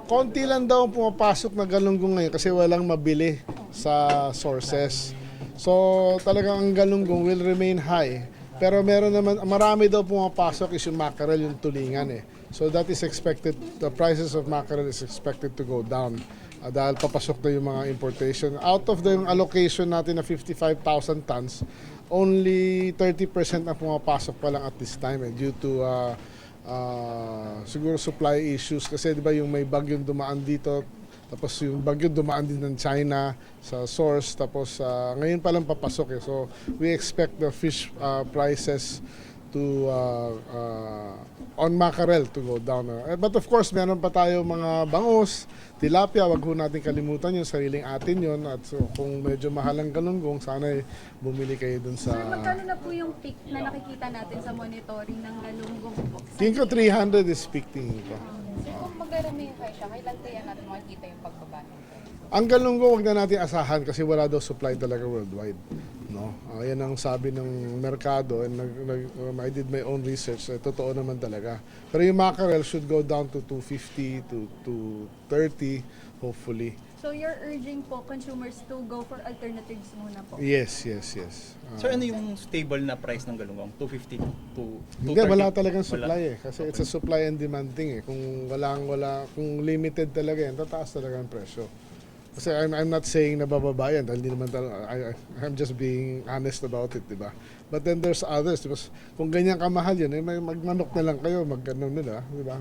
Konti lang daw ang pumapasok na galunggong ngayon kasi walang mabili sa sources. So talagang ang galunggong will remain high. Pero meron naman, marami daw pumapasok is yung mackerel, yung tulingan eh. So that is expected, the prices of mackerel is expected to go down dahil papasok na yung mga importation. Out of the allocation natin na 55,000 tons, only 30% na pumapasok pa lang at this time due to siguro supply issues kasi di ba yung may bagyong dumaan dito tapos yung bagyo dumaan din ng China sa source tapos ngayon pa lang papasok eh. So we expect the fish prices to on mackerel to go down. But of course, meron pa tayo mga bangus, tilapia, wag ho natin kalimutan yung sariling atin yon. At so, kung medyo mahal ang galunggong, sana bumili kayo dun sa... Sir, magkano na po yung peak na nakikita natin sa monitoring ng galunggong po? Tingin ko 300 is peak tingin ko. So kung mag-remain high siya, kailan kaya natin makikita yung pagbaba nito? Ang galunggong wag na natin asahan kasi wala daw supply talaga worldwide. No? Yan ang sabi ng merkado and I did my own research. Totoo naman talaga. Pero yung mackerel should go down to 250 to 230 hopefully. So you're urging po consumers to go for alternatives muna po? Yes. Sir, ano yung stable na price ng galunggong? 250 to 230? Hindi, wala talagang supply eh. Kasi it's a supply and demand thing eh. Kung kung limited talaga yan, tataas talaga ang presyo. Kasi I'm not saying na bababa yan dahil hindi naman I'm just being honest about it, di ba? But then there's others, diba? Kung ganyan kamahal yan, magmanok na lang kayo, magganon nila, di ba?